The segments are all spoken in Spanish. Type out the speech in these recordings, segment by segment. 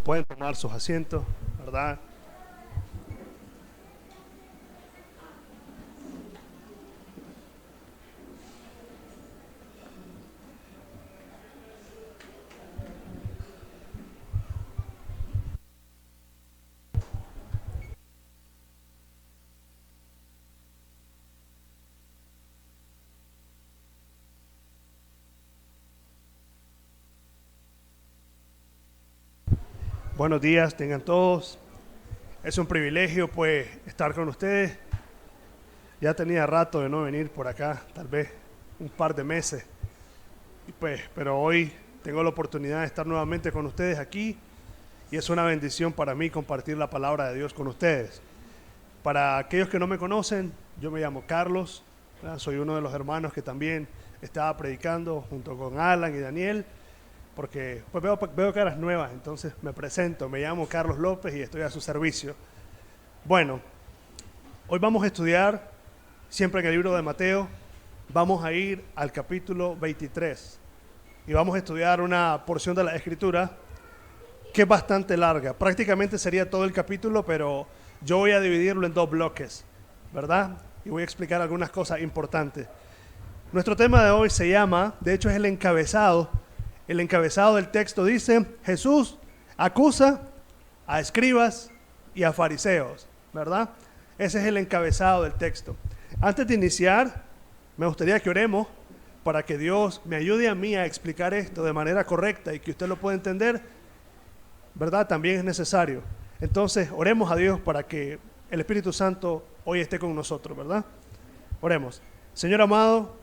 Pueden tomar sus asientos, ¿verdad? Buenos días, tengan todos. Es un privilegio, pues, estar con ustedes. Ya tenía rato de no venir por acá, tal vez un par de meses. Y pues, pero hoy tengo la oportunidad de estar nuevamente con ustedes aquí y es una bendición para mí compartir la palabra de Dios con ustedes. Para aquellos que no me conocen, yo me llamo Carlos, ¿verdad? Soy uno de los hermanos que también estaba predicando junto con Alan y Daniel, porque pues veo caras nuevas, entonces me presento, me llamo Carlos López y estoy a su servicio. Bueno, hoy vamos a estudiar, siempre en el libro de Mateo, vamos a ir al capítulo 23 y vamos a estudiar una porción de la Escritura que es bastante larga, prácticamente sería todo el capítulo, pero yo voy a dividirlo en dos bloques, ¿verdad? Y voy a explicar algunas cosas importantes. Nuestro tema de hoy se llama, de hecho es el encabezado del texto dice, Jesús acusa a escribas y a fariseos, ¿verdad? Ese es el encabezado del texto. Antes de iniciar, me gustaría que oremos para que Dios me ayude a mí a explicar esto de manera correcta y que usted lo pueda entender, ¿verdad? También es necesario. Entonces, oremos a Dios para que el Espíritu Santo hoy esté con nosotros, ¿verdad? Oremos. Señor amado,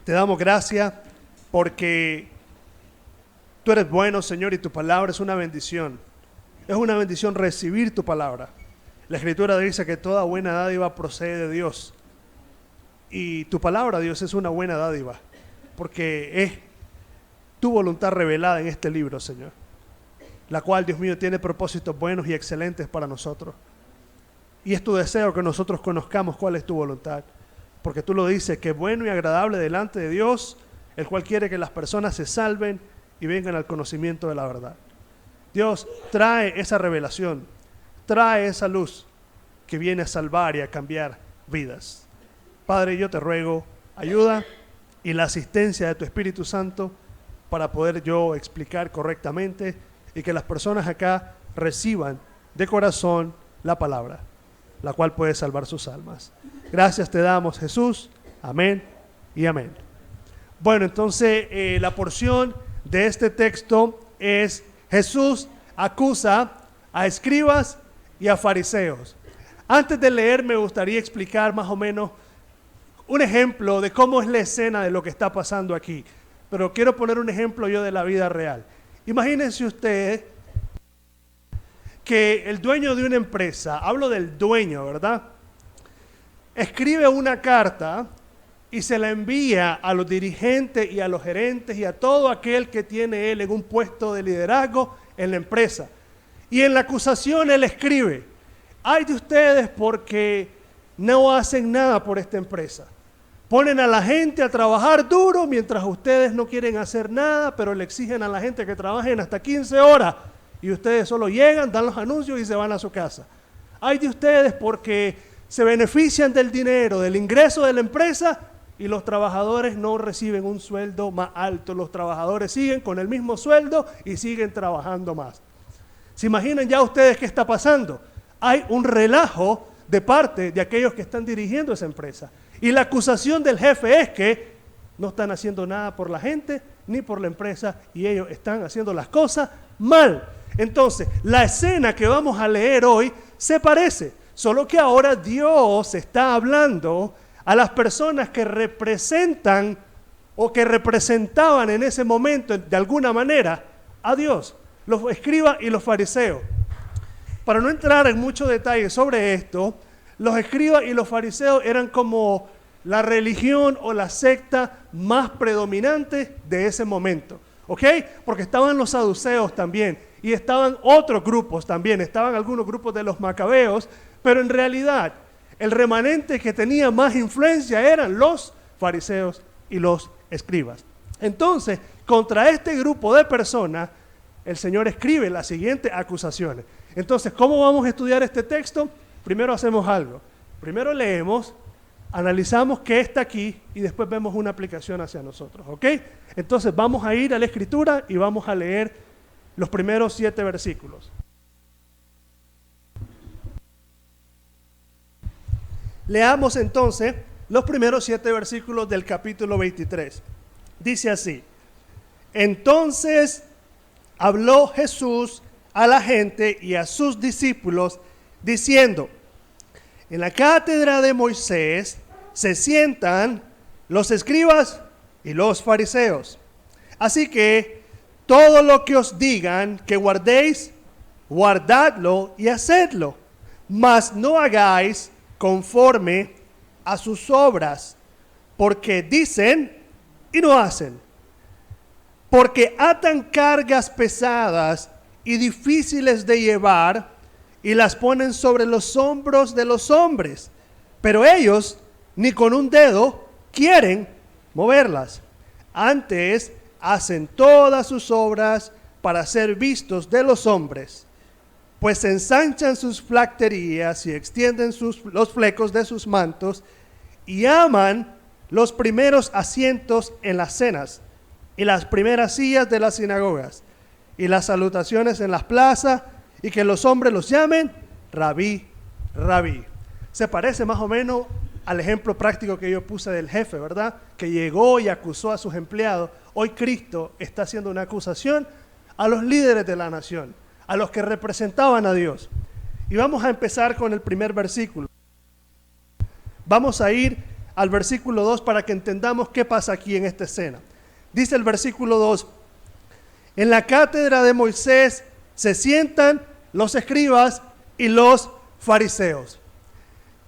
te damos gracias porque tú eres bueno, Señor, y tu palabra es una bendición. Es una bendición recibir tu palabra. La Escritura dice que toda buena dádiva procede de Dios. Y tu palabra, Dios, es una buena dádiva, porque es tu voluntad revelada en este libro, Señor, la cual, Dios mío, tiene propósitos buenos y excelentes para nosotros. Y es tu deseo que nosotros conozcamos cuál es tu voluntad, porque tú lo dices, que es bueno y agradable delante de Dios, el cual quiere que las personas se salven y vengan al conocimiento de la verdad. Dios, trae esa revelación, trae esa luz que viene a salvar y a cambiar vidas. Padre, yo te ruego ayuda y la asistencia de tu Espíritu Santo para poder yo explicar correctamente y que las personas acá reciban de corazón la palabra, la cual puede salvar sus almas. Gracias te damos, Jesús. Amén y amén. Bueno, entonces la porción de este texto es Jesús acusa a escribas y a fariseos. Antes de leer me gustaría explicar más o menos un ejemplo de cómo es la escena de lo que está pasando aquí. Pero quiero poner un ejemplo yo de la vida real. Imagínense ustedes que el dueño de una empresa, hablo del dueño, ¿verdad? Escribe una carta y se la envía a los dirigentes y a los gerentes y a todo aquel que tiene él en un puesto de liderazgo en la empresa. Y en la acusación él escribe, ay de ustedes porque no hacen nada por esta empresa. Ponen a la gente a trabajar duro mientras ustedes no quieren hacer nada, pero le exigen a la gente que trabajen hasta 15 horas y ustedes solo llegan, dan los anuncios y se van a su casa. Ay de ustedes porque se benefician del dinero, del ingreso de la empresa y los trabajadores no reciben un sueldo más alto. Los trabajadores siguen con el mismo sueldo y siguen trabajando más. ¿Se imaginan ya ustedes qué está pasando? Hay un relajo de parte de aquellos que están dirigiendo esa empresa. Y la acusación del jefe es que no están haciendo nada por la gente ni por la empresa y ellos están haciendo las cosas mal. Entonces, la escena que vamos a leer hoy se parece, solo que ahora Dios está hablando a las personas que representan o que representaban en ese momento de alguna manera a Dios, los escribas y los fariseos. Para no entrar en mucho detalle sobre esto, los escribas y los fariseos eran como la religión o la secta más predominante de ese momento, ¿ok? Porque estaban los saduceos también y estaban otros grupos también, estaban algunos grupos de los macabeos, pero en realidad el remanente que tenía más influencia eran los fariseos y los escribas. Entonces, contra este grupo de personas, el Señor escribe las siguientes acusaciones. Entonces, ¿cómo vamos a estudiar este texto? Primero hacemos algo. Primero leemos, analizamos qué está aquí y después vemos una aplicación hacia nosotros, ¿ok? Entonces vamos a ir a la Escritura y vamos a leer los primeros 7 versículos. Leamos entonces los primeros 7 versículos del capítulo 23. Dice así: entonces habló Jesús a la gente y a sus discípulos diciendo: en la cátedra de Moisés se sientan los escribas y los fariseos. Así que todo lo que os digan que guardéis, guardadlo y hacedlo, mas no hagáis conforme a sus obras, porque dicen y no hacen. Porque atan cargas pesadas y difíciles de llevar y las ponen sobre los hombros de los hombres, pero ellos ni con un dedo quieren moverlas. Antes hacen todas sus obras para ser vistos de los hombres, pues ensanchan sus flacterías y extienden los flecos de sus mantos y aman los primeros asientos en las cenas y las primeras sillas de las sinagogas y las salutaciones en las plazas y que los hombres los llamen Rabí, Rabí. Se parece más o menos al ejemplo práctico que yo puse del jefe, ¿verdad? Que llegó y acusó a sus empleados. Hoy Cristo está haciendo una acusación a los líderes de la nación, a los que representaban a Dios. Y vamos a empezar con el primer versículo. Vamos a ir al versículo 2 para que entendamos qué pasa aquí en esta escena. Dice el versículo 2: en la cátedra de Moisés se sientan los escribas y los fariseos.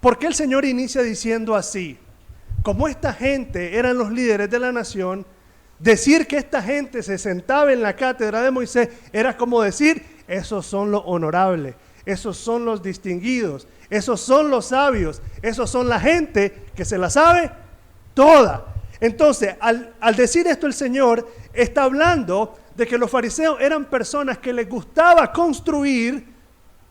¿Por qué el Señor inicia diciendo así? Como esta gente eran los líderes de la nación, decir que esta gente se sentaba en la cátedra de Moisés era como decir: esos son los honorables, esos son los distinguidos, esos son los sabios, esos son la gente que se la sabe toda. Entonces, al decir esto, el Señor está hablando de que los fariseos eran personas que les gustaba construir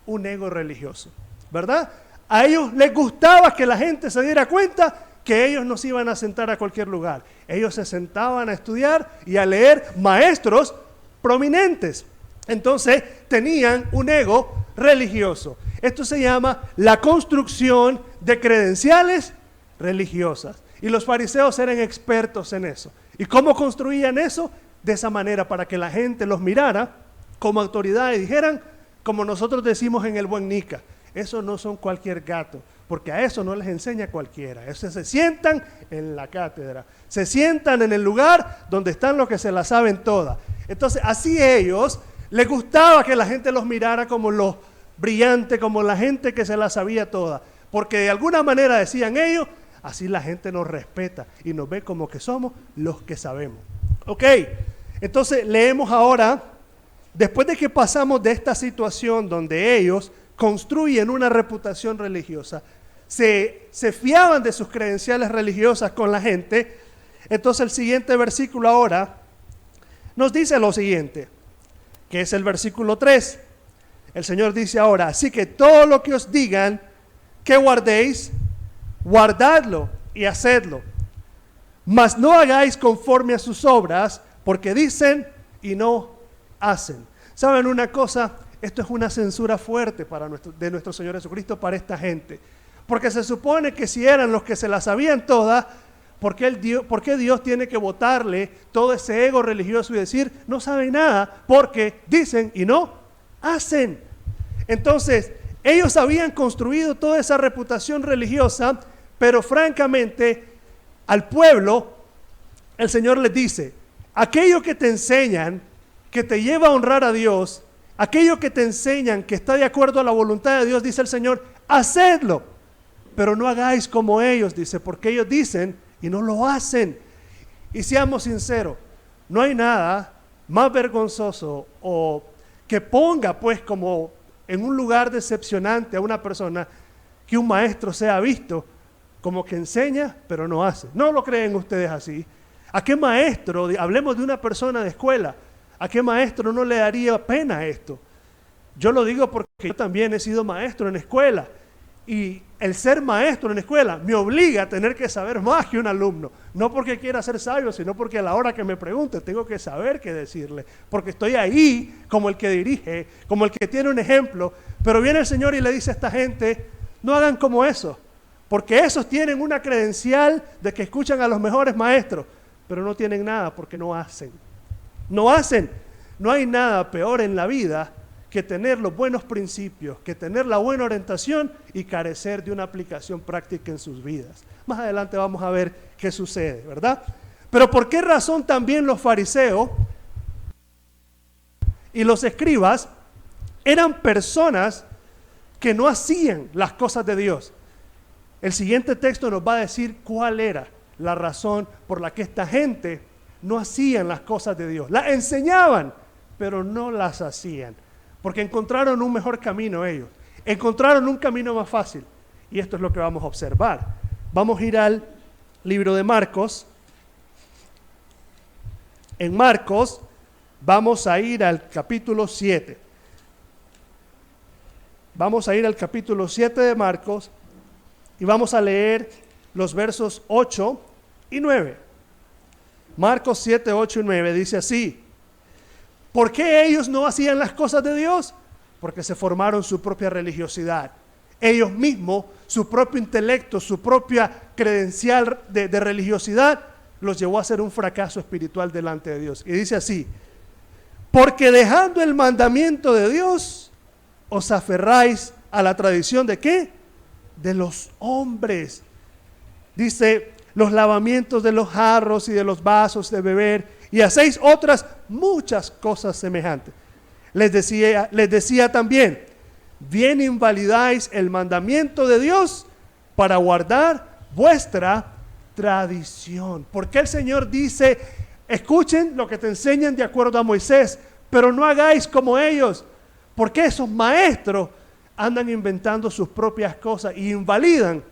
un ego religioso, ¿verdad? A ellos les gustaba que la gente se diera cuenta que ellos no se iban a sentar a cualquier lugar. Ellos se sentaban a estudiar y a leer maestros prominentes. Entonces tenían un ego religioso. Esto se llama la construcción de credenciales religiosas. Y los fariseos eran expertos en eso. ¿Y cómo construían eso? De esa manera, para que la gente los mirara como autoridad y dijeran, como nosotros decimos en el buen Nica: esos no son cualquier gato, porque a eso no les enseña cualquiera. Esos se sientan en la cátedra, se sientan en el lugar donde están los que se la saben todas. Entonces, así ellos les gustaba que la gente los mirara como los brillantes, como la gente que se la sabía toda, porque de alguna manera, decían ellos, así la gente nos respeta y nos ve como que somos los que sabemos. Ok, entonces leemos ahora, después de que pasamos de esta situación donde ellos construyen una reputación religiosa, se fiaban de sus credenciales religiosas con la gente. Entonces el siguiente versículo ahora nos dice lo siguiente, que es el versículo 3. El Señor dice ahora: así que todo lo que os digan que guardéis, guardadlo y hacedlo, mas no hagáis conforme a sus obras, porque dicen y no hacen. ¿Saben una cosa? Esto es una censura fuerte de nuestro Señor Jesucristo para esta gente. Porque se supone que si eran los que se la sabían todas, ¿por qué Dios tiene que botarle todo ese ego religioso y decir, no saben nada, porque dicen y no hacen? Entonces, ellos habían construido toda esa reputación religiosa, pero francamente, al pueblo, el Señor les dice: aquello que te enseñan, que te lleva a honrar a Dios, aquello que te enseñan que está de acuerdo a la voluntad de Dios, dice el Señor, hacedlo, pero no hagáis como ellos, dice, porque ellos dicen y no lo hacen. Y seamos sinceros, no hay nada más vergonzoso o que ponga pues como en un lugar decepcionante a una persona que un maestro sea visto como que enseña pero no hace. ¿No lo creen ustedes así? ¿A qué maestro, hablemos de una persona de escuela, ¿A qué maestro no le daría pena esto? Yo lo digo porque yo también he sido maestro en escuela. Y el ser maestro en escuela me obliga a tener que saber más que un alumno. No porque quiera ser sabio, sino porque a la hora que me pregunte tengo que saber qué decirle. Porque estoy ahí como el que dirige, como el que tiene un ejemplo. Pero viene el Señor y le dice a esta gente, no hagan como eso. Porque esos tienen una credencial de que escuchan a los mejores maestros. Pero no tienen nada porque no hacen. No hacen. No hay nada peor en la vida que tener los buenos principios, que tener la buena orientación y carecer de una aplicación práctica en sus vidas. Más adelante vamos a ver qué sucede, ¿verdad? Pero ¿por qué razón también los fariseos y los escribas eran personas que no hacían las cosas de Dios? El siguiente texto nos va a decir cuál era la razón por la que esta gente no hacían las cosas de Dios. Las enseñaban, pero no las hacían. Porque encontraron un mejor camino ellos. Encontraron un camino más fácil. Y esto es lo que vamos a observar. Vamos a ir al libro de Marcos. En Marcos vamos a ir al capítulo 7. Vamos a ir al capítulo 7 de Marcos y vamos a leer los versos 8 y 9. Marcos 7, 8 y 9 dice así. ¿Por qué ellos no hacían las cosas de Dios? Porque se formaron su propia religiosidad. Ellos mismos, su propio intelecto, su propia credencial de religiosidad, los llevó a ser un fracaso espiritual delante de Dios. Y dice así, porque dejando el mandamiento de Dios, os aferráis a la tradición ¿de qué? De los hombres. Dice, los lavamientos de los jarros y de los vasos de beber, y hacéis otras muchas cosas semejantes. Les decía también, bien invalidáis el mandamiento de Dios para guardar vuestra tradición. Porque el Señor dice, escuchen lo que te enseñan de acuerdo a Moisés, pero no hagáis como ellos. Porque esos maestros andan inventando sus propias cosas y invalidan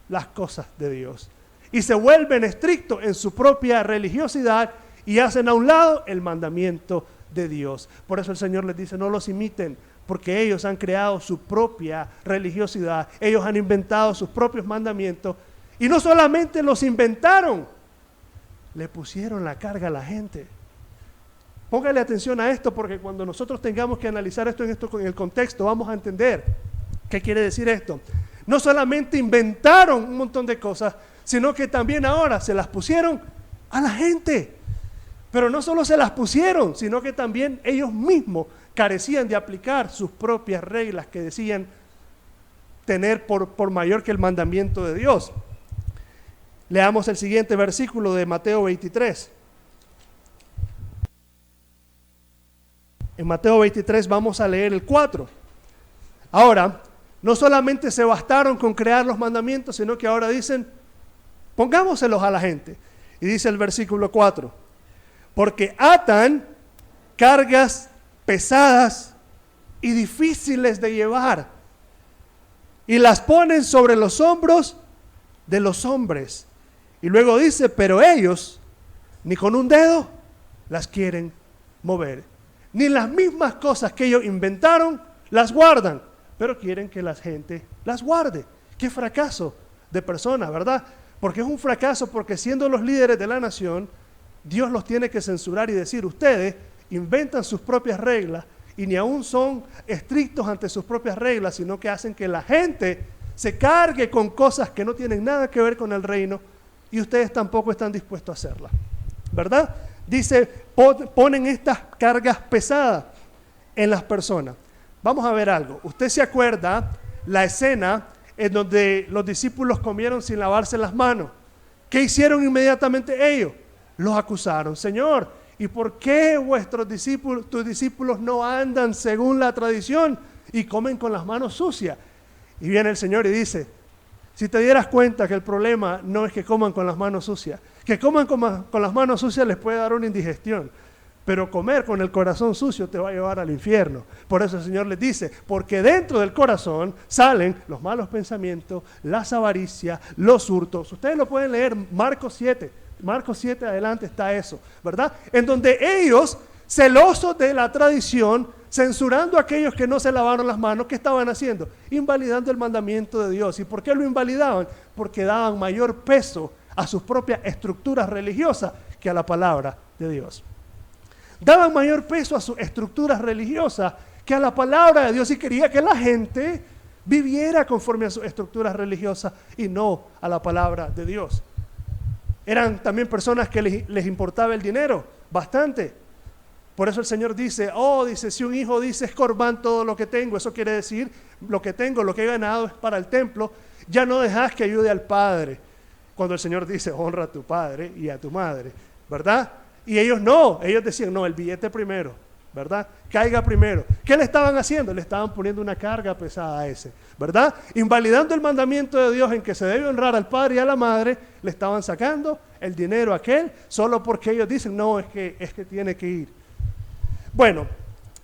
las cosas de Dios. Y se vuelven estrictos en su propia religiosidad y hacen a un lado el mandamiento de Dios. Por eso el Señor les dice, no los imiten, porque ellos han creado su propia religiosidad, ellos han inventado sus propios mandamientos, y no solamente los inventaron, le pusieron la carga a la gente. Póngale atención a esto, porque cuando nosotros tengamos que analizar esto en el contexto, vamos a entender qué quiere decir esto. No solamente inventaron un montón de cosas, sino que también ahora se las pusieron a la gente. Pero no solo se las pusieron, sino que también ellos mismos carecían de aplicar sus propias reglas que decían tener por mayor que el mandamiento de Dios. Leamos el siguiente versículo de Mateo 23. En Mateo 23 vamos a leer el 4. Ahora, no solamente se bastaron con crear los mandamientos, sino que ahora dicen, pongámoselos a la gente. Y dice el versículo 4. Porque atan cargas pesadas y difíciles de llevar y las ponen sobre los hombros de los hombres. Y luego dice, pero ellos ni con un dedo las quieren mover. Ni las mismas cosas que ellos inventaron las guardan, pero quieren que la gente las guarde. Qué fracaso de persona, ¿verdad? Porque es un fracaso porque siendo los líderes de la nación, Dios los tiene que censurar y decir, ustedes inventan sus propias reglas y ni aún son estrictos ante sus propias reglas, sino que hacen que la gente se cargue con cosas que no tienen nada que ver con el reino y ustedes tampoco están dispuestos a hacerlas, ¿verdad? Dice, ponen estas cargas pesadas en las personas. Vamos a ver algo. Usted se acuerda la escena en donde los discípulos comieron sin lavarse las manos. ¿Qué hicieron inmediatamente ellos? Los acusaron. Señor, ¿y por qué tus discípulos no andan según la tradición y comen con las manos sucias? Y viene el Señor y dice, si te dieras cuenta que el problema no es que coman con las manos sucias, que coman con las manos sucias les puede dar una indigestión, pero comer con el corazón sucio te va a llevar al infierno. Por eso el Señor les dice, porque dentro del corazón salen los malos pensamientos, las avaricias, los hurtos. Ustedes lo pueden leer, Marcos 7 adelante está eso, ¿verdad? En donde ellos celosos de la tradición, censurando a aquellos que no se lavaron las manos. ¿Qué estaban haciendo? Invalidando el mandamiento de Dios. ¿Y por qué lo invalidaban? Porque daban mayor peso a sus propias estructuras religiosas que a la palabra de Dios. Daban mayor peso a sus estructuras religiosas que a la palabra de Dios, y quería que la gente viviera conforme a sus estructuras religiosas y no a la palabra de Dios. Eran también personas que les importaba el dinero, bastante. Por eso el Señor dice, si un hijo dice, es corbán todo lo que tengo, eso quiere decir, lo que tengo, lo que he ganado es para el templo, ya no dejas que ayude al Padre. Cuando el Señor dice, honra a tu padre y a tu madre, ¿verdad? Y ellos no, ellos decían, no, el billete primero, ¿verdad? Caiga primero. ¿Qué le estaban haciendo? Le estaban poniendo una carga pesada a ese, ¿verdad? Invalidando el mandamiento de Dios en que se debe honrar al padre y a la madre, le estaban sacando el dinero a aquel, solo porque ellos dicen, no, es que tiene que ir. Bueno,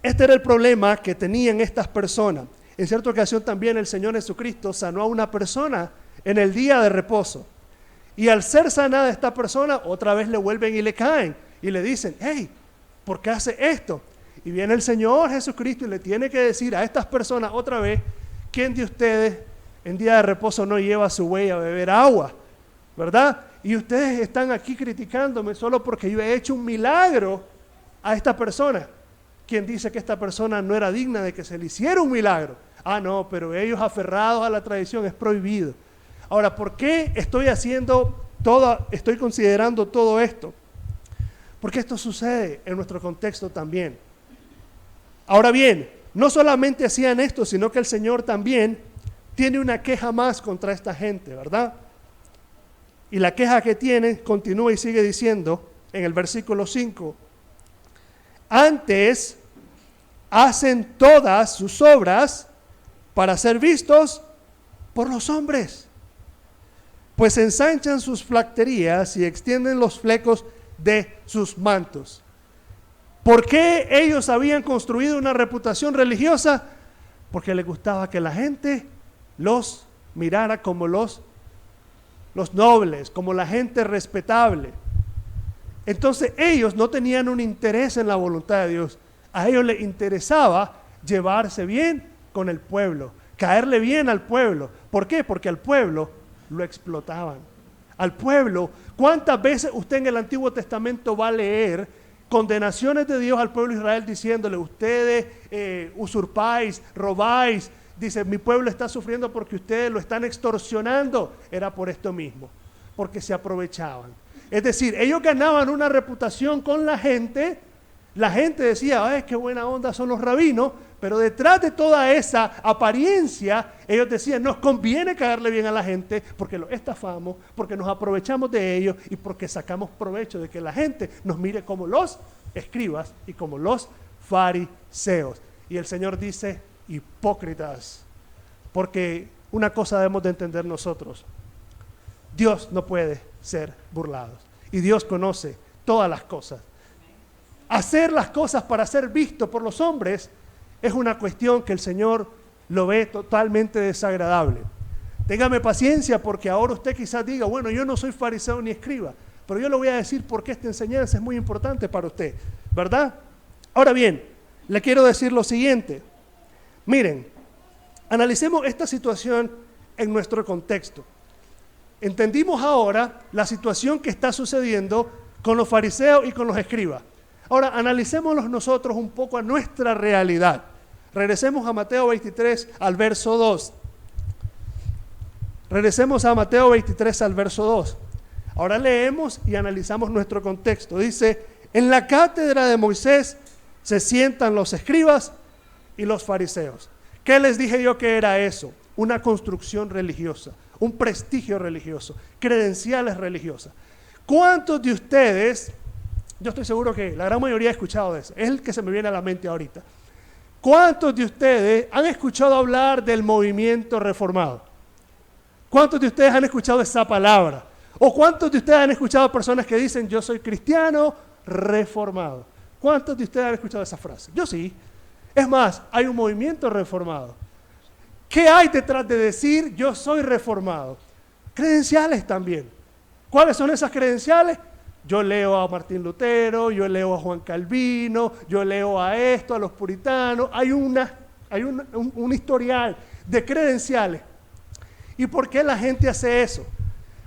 este era el problema que tenían estas personas. En cierta ocasión también el Señor Jesucristo sanó a una persona en el día de reposo. Y al ser sanada esta persona, otra vez le vuelven y le caen. Y le dicen, hey, ¿por qué hace esto? Y viene el Señor Jesucristo y le tiene que decir a estas personas otra vez, ¿quién de ustedes en día de reposo no lleva a su buey a beber agua? ¿Verdad? Y ustedes están aquí criticándome solo porque yo he hecho un milagro a esta persona. ¿Quién dice que esta persona no era digna de que se le hiciera un milagro? Ah, no, pero ellos aferrados a la tradición, es prohibido. Ahora, ¿por qué estoy considerando todo esto? Porque esto sucede en nuestro contexto también. Ahora bien, no solamente hacían esto, sino que el Señor también tiene una queja más contra esta gente, ¿verdad? Y la queja que tiene continúa y sigue diciendo en el versículo 5, antes hacen todas sus obras para ser vistos por los hombres, pues ensanchan sus flacterías y extienden los flecos de sus mantos. ¿Por qué ellos habían construido una reputación religiosa? Porque les gustaba que la gente los mirara como los nobles, como la gente respetable. Entonces ellos no tenían un interés en la voluntad de Dios. A ellos les interesaba llevarse bien con el pueblo, caerle bien al pueblo. ¿Por qué? Porque al pueblo lo explotaban. Al pueblo, ¿cuántas veces usted en el Antiguo Testamento va a leer condenaciones de Dios al pueblo de Israel diciéndole, ustedes usurpáis, robáis? Dice, mi pueblo está sufriendo porque ustedes lo están extorsionando. Era por esto mismo, porque se aprovechaban. Es decir, ellos ganaban una reputación con la gente decía, ay, qué buena onda son los rabinos, pero detrás de toda esa apariencia, ellos decían, nos conviene caerle bien a la gente porque los estafamos, porque nos aprovechamos de ellos y porque sacamos provecho de que la gente nos mire como los escribas y como los fariseos. Y el Señor dice, hipócritas, porque una cosa debemos de entender nosotros, Dios no puede ser burlado y Dios conoce todas las cosas. Hacer las cosas para ser visto por los hombres es una cuestión que el Señor lo ve totalmente desagradable. Téngame paciencia porque ahora usted quizás diga, bueno, yo no soy fariseo ni escriba, pero yo le voy a decir por qué esta enseñanza es muy importante para usted, ¿verdad? Ahora bien, le quiero decir lo siguiente. Miren, analicemos esta situación en nuestro contexto. Entendimos ahora la situación que está sucediendo con los fariseos y con los escribas. Ahora, analicémoslos nosotros un poco a nuestra realidad. Regresemos a Mateo 23 al verso 2. Regresemos a Mateo 23 al verso 2. Ahora leemos y analizamos nuestro contexto. Dice, en la cátedra de Moisés se sientan los escribas y los fariseos. ¿Qué les dije yo que era eso? Una construcción religiosa, un prestigio religioso, credenciales religiosas. ¿Cuántos de ustedes, yo estoy seguro que la gran mayoría ha escuchado de eso, es el que se me viene a la mente ahorita, cuántos de ustedes han escuchado hablar del movimiento reformado? ¿Cuántos de ustedes han escuchado esa palabra? ¿O cuántos de ustedes han escuchado personas que dicen, yo soy cristiano reformado? ¿Cuántos de ustedes han escuchado esa frase? Yo sí. Es más, hay un movimiento reformado. ¿Qué hay detrás de decir yo soy reformado? Credenciales también. ¿Cuáles son esas credenciales? Yo leo a Martín Lutero, yo leo a Juan Calvino, yo leo a esto, a los puritanos. Hay un historial de credenciales. ¿Y por qué la gente hace eso?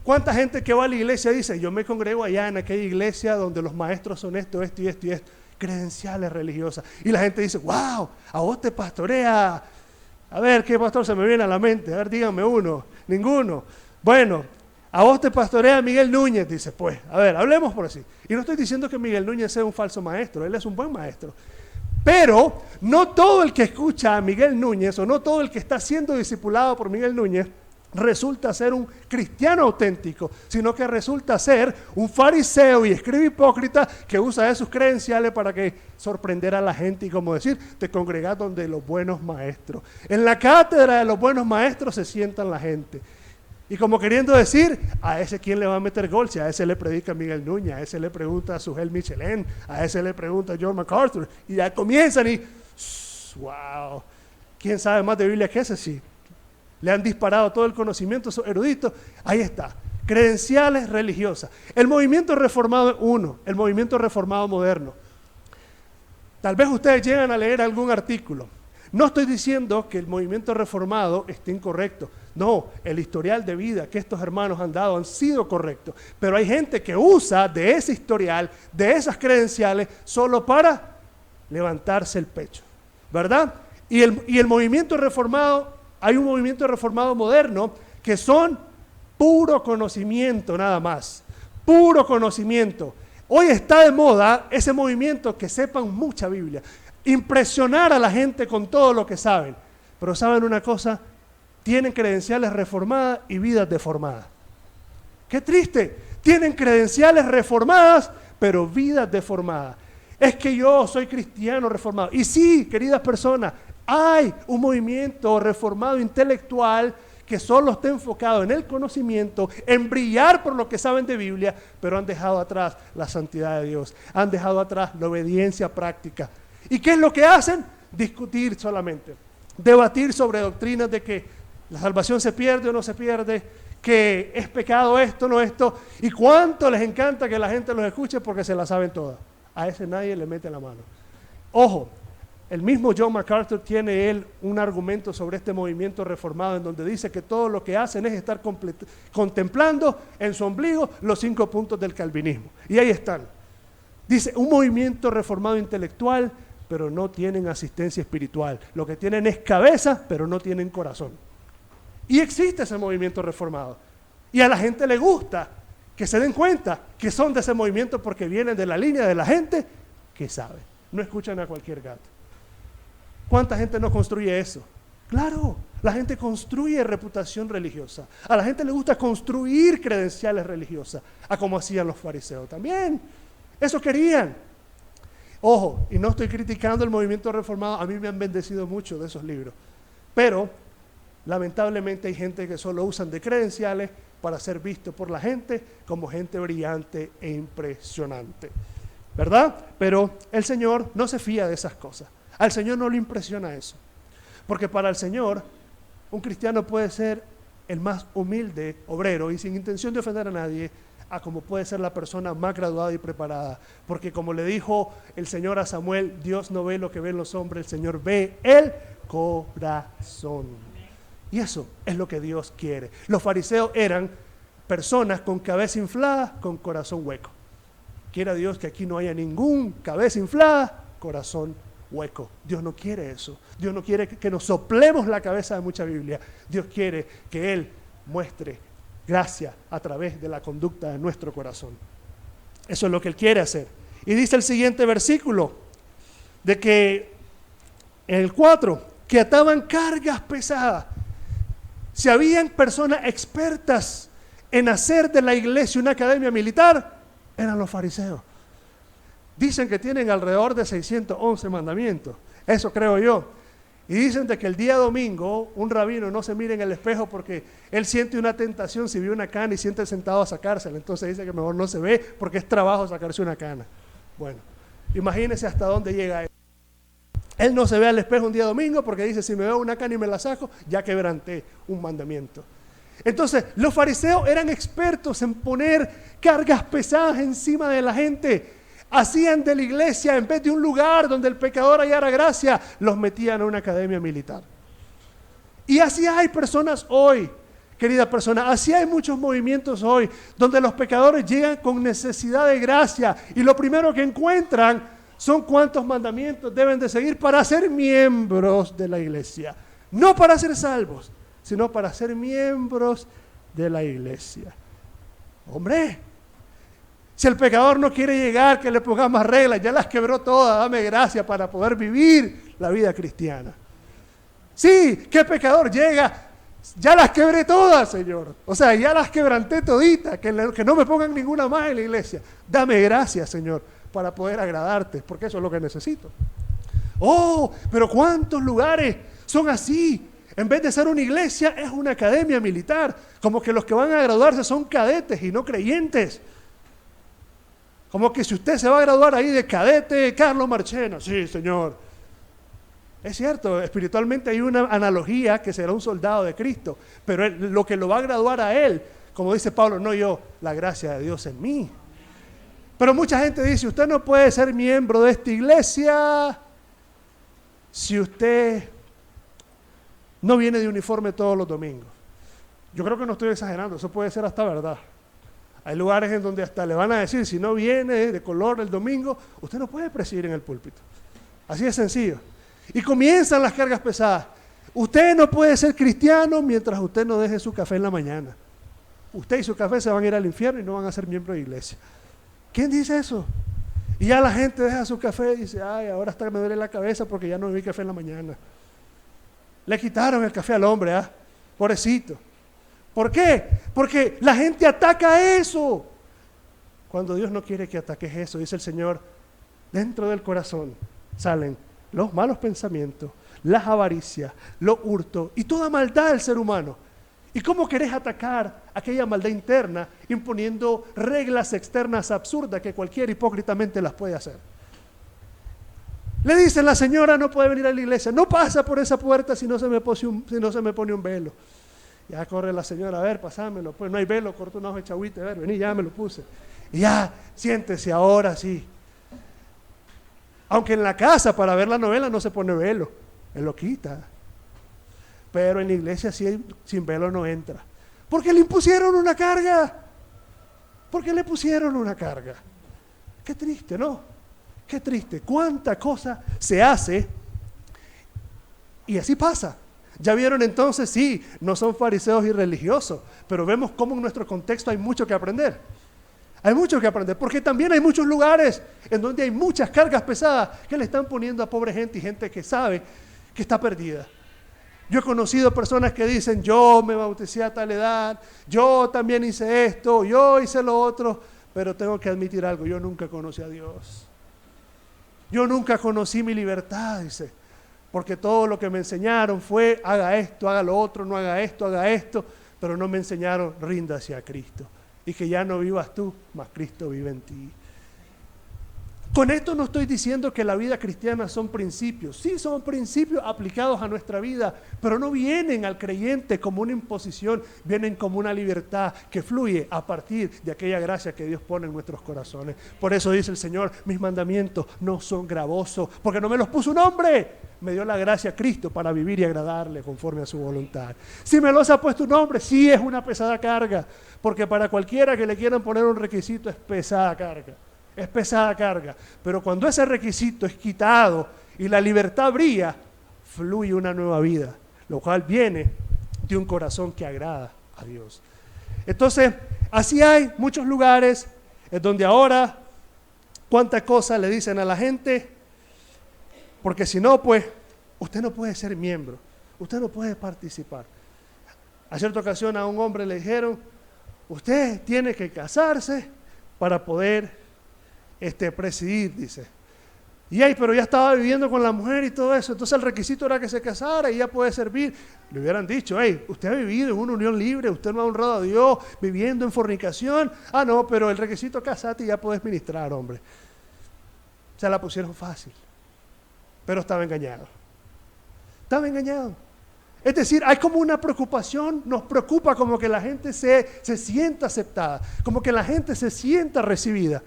¿Cuánta gente que va a la iglesia dice, yo me congrego allá en aquella iglesia donde los maestros son esto, esto y esto y esto? Credenciales religiosas. Y la gente dice, wow, a vos te pastorea. A ver, ¿qué pastor se me viene a la mente? A ver, díganme uno. Ninguno. Bueno, a vos te pastorea Miguel Núñez, dice, pues, a ver, hablemos por así. Y no estoy diciendo que Miguel Núñez sea un falso maestro, él es un buen maestro. Pero no todo el que escucha a Miguel Núñez o no todo el que está siendo discipulado por Miguel Núñez resulta ser un cristiano auténtico, sino que resulta ser un fariseo y escriba hipócrita que usa de sus credenciales para que sorprender a la gente y como decir, te congregás donde los buenos maestros. En la cátedra de los buenos maestros se sientan la gente. Y como queriendo decir, a ese quién le va a meter gol, si a ese le predica Miguel Núñez, a ese le pregunta a Sujel Michelén, a ese le pregunta a John MacArthur, y ya comienzan y, wow, ¿quién sabe más de Biblia que ese? Sí. Le han disparado todo el conocimiento, esos eruditos. Ahí está, credenciales religiosas. El movimiento reformado es uno, el movimiento reformado moderno. Tal vez ustedes llegan a leer algún artículo. No estoy diciendo que el movimiento reformado esté incorrecto. No, el historial de vida que estos hermanos han dado han sido correctos. Pero hay gente que usa de ese historial, de esas credenciales, solo para levantarse el pecho, ¿verdad? Y el movimiento reformado, hay un movimiento reformado moderno que son puro conocimiento nada más, puro conocimiento. Hoy está de moda ese movimiento que sepan mucha Biblia, impresionar a la gente con todo lo que saben. Pero ¿saben una cosa? Tienen credenciales reformadas y vidas deformadas. ¡Qué triste! Tienen credenciales reformadas, pero vidas deformadas. Es que yo soy cristiano reformado. Y sí, queridas personas, hay un movimiento reformado intelectual que solo está enfocado en el conocimiento, en brillar por lo que saben de Biblia, pero han dejado atrás la santidad de Dios, han dejado atrás la obediencia práctica. ¿Y qué es lo que hacen? Discutir solamente, debatir sobre doctrinas de que la salvación se pierde o no se pierde, que es pecado esto, no esto, y cuánto les encanta que la gente los escuche porque se la saben todas. A ese nadie le mete la mano. Ojo, el mismo John MacArthur tiene él un argumento sobre este movimiento reformado en donde dice que todo lo que hacen es estar contemplando en su ombligo los 5 puntos del calvinismo. Y ahí están. Dice, un movimiento reformado intelectual, pero no tienen asistencia espiritual. Lo que tienen es cabeza, pero no tienen corazón. Y existe ese movimiento reformado. Y a la gente le gusta que se den cuenta que son de ese movimiento porque vienen de la línea de la gente que sabe. No escuchan a cualquier gato. ¿Cuánta gente no construye eso? Claro, la gente construye reputación religiosa. A la gente le gusta construir credenciales religiosas, a como hacían los fariseos también. Eso querían. Ojo, y no estoy criticando el movimiento reformado, a mí me han bendecido mucho de esos libros. Pero, lamentablemente hay gente que solo usan de credenciales para ser visto por la gente como gente brillante e impresionante. ¿Verdad? Pero el Señor no se fía de esas cosas. Al Señor no le impresiona eso. Porque para el Señor, un cristiano puede ser el más humilde obrero y sin intención de ofender a nadie, a como puede ser la persona más graduada y preparada. Porque como le dijo el Señor a Samuel, Dios no ve lo que ven los hombres, el Señor ve el corazón. Y eso es lo que Dios quiere. Los fariseos eran personas con cabeza inflada, con corazón hueco. Quiera Dios que aquí no haya ningún cabeza inflada, corazón hueco. Dios no quiere eso. Dios no quiere que nos soplemos la cabeza de mucha Biblia. Dios quiere que Él muestre gracia a través de la conducta de nuestro corazón. Eso es lo que Él quiere hacer. Y dice el siguiente versículo, de que en el 4, que ataban cargas pesadas. Si habían personas expertas en hacer de la iglesia una academia militar, eran los fariseos. Dicen que tienen alrededor de 611 mandamientos, eso creo yo. Y dicen de que el día domingo un rabino no se mira en el espejo porque él siente una tentación si ve una cana y siente sentado a sacársela. Entonces dice que mejor no se ve porque es trabajo sacarse una cana. Bueno, imagínense hasta dónde llega él. Él no se ve al espejo un día domingo porque dice, si me veo una cana y me la saco, ya quebranté un mandamiento. Entonces, los fariseos eran expertos en poner cargas pesadas encima de la gente. Hacían de la iglesia, en vez de un lugar donde el pecador hallara gracia, los metían a una academia militar. Y así hay personas hoy, querida persona, así hay muchos movimientos hoy, donde los pecadores llegan con necesidad de gracia y lo primero que encuentran son cuántos mandamientos deben de seguir para ser miembros de la iglesia. No para ser salvos, sino para ser miembros de la iglesia. Hombre, si el pecador no quiere llegar, que le ponga más reglas, ya las quebró todas, dame gracia para poder vivir la vida cristiana. Sí, ¿qué pecador llega? Ya las quebré todas, Señor. O sea, ya las quebranté toditas, que no me pongan ninguna más en la iglesia. Dame gracia, Señor, para poder agradarte, porque eso es lo que necesito. Oh, pero ¿cuántos lugares son así? En vez de ser una iglesia, es una academia militar. Como que los que van a graduarse son cadetes y no creyentes. Como que si usted se va a graduar ahí de cadete, Carlos Marchena, sí, Señor. Es cierto, espiritualmente hay una analogía que será un soldado de Cristo, pero lo que lo va a graduar a él, como dice Pablo, no yo, la gracia de Dios en mí. Pero mucha gente dice, usted no puede ser miembro de esta iglesia si usted no viene de uniforme todos los domingos. Yo creo que no estoy exagerando, eso puede ser hasta verdad. Hay lugares en donde hasta le van a decir, si no viene de color el domingo, usted no puede presidir en el púlpito. Así de sencillo. Y comienzan las cargas pesadas. Usted no puede ser cristiano mientras usted no deje su café en la mañana. Usted y su café se van a ir al infierno y no van a ser miembros de iglesia. ¿Quién dice eso? Y ya la gente deja su café y dice, ay, ahora hasta me duele la cabeza porque ya no bebí café en la mañana. Le quitaron el café al hombre, ¿ah? Pobrecito. ¿Por qué? Porque la gente ataca eso. Cuando Dios no quiere que ataques eso, dice el Señor, dentro del corazón salen los malos pensamientos, las avaricias, los hurtos y toda maldad del ser humano. ¿Y cómo querés atacar aquella maldad interna imponiendo reglas externas absurdas que cualquier hipócritamente las puede hacer? Le dicen, la señora no puede venir a la iglesia, no pasa por esa puerta si no se me pone un velo. Ya corre la señora, a ver, pasámelo, pues no hay velo, corto un ojo de chagüite, a ver, vení, ya me lo puse. Y ya, siéntese ahora sí. Aunque en la casa para ver la novela no se pone velo, él lo quita. Pero en la iglesia sin velo no entra. Porque le impusieron una carga. Porque le pusieron una carga. Qué triste, ¿no? Qué triste. Cuánta cosa se hace y así pasa. Ya vieron entonces, sí, no son fariseos y religiosos, pero vemos cómo en nuestro contexto hay mucho que aprender. Hay mucho que aprender, porque también hay muchos lugares en donde hay muchas cargas pesadas que le están poniendo a pobre gente y gente que sabe que está perdida. Yo he conocido personas que dicen, yo me bauticé a tal edad, yo también hice esto, yo hice lo otro, pero tengo que admitir algo, yo nunca conocí a Dios. Yo nunca conocí mi libertad, dice, porque todo lo que me enseñaron fue, haga esto, haga lo otro, no haga esto, pero no me enseñaron, ríndase a Cristo. Y que ya no vivas tú, mas Cristo vive en ti. Con esto no estoy diciendo que la vida cristiana son principios. Sí, son principios aplicados a nuestra vida, pero no vienen al creyente como una imposición, vienen como una libertad que fluye a partir de aquella gracia que Dios pone en nuestros corazones. Por eso dice el Señor, mis mandamientos no son gravosos, porque no me los puso un hombre. Me dio la gracia a Cristo para vivir y agradarle conforme a su voluntad. Si me los ha puesto un hombre, sí es una pesada carga, porque para cualquiera que le quieran poner un requisito es pesada carga. Es pesada carga, pero cuando ese requisito es quitado y la libertad brilla, fluye una nueva vida, lo cual viene de un corazón que agrada a Dios. Entonces, así hay muchos lugares en donde ahora cuántas cosas le dicen a la gente, porque si no, pues, usted no puede ser miembro, usted no puede participar. A cierta ocasión a un hombre le dijeron, usted tiene que casarse para poder presidir, dice. Y pero ya estaba viviendo con la mujer y todo eso, entonces el requisito era que se casara y ya puede servir. Le hubieran dicho, usted ha vivido en una unión libre, usted no ha honrado a Dios, viviendo en fornicación. Ah, no, pero el requisito casate y ya puedes ministrar, hombre. Se la pusieron fácil, pero estaba engañado. Estaba engañado. Es decir, hay como una preocupación, nos preocupa como que la gente se sienta aceptada, como que la gente se sienta recibida.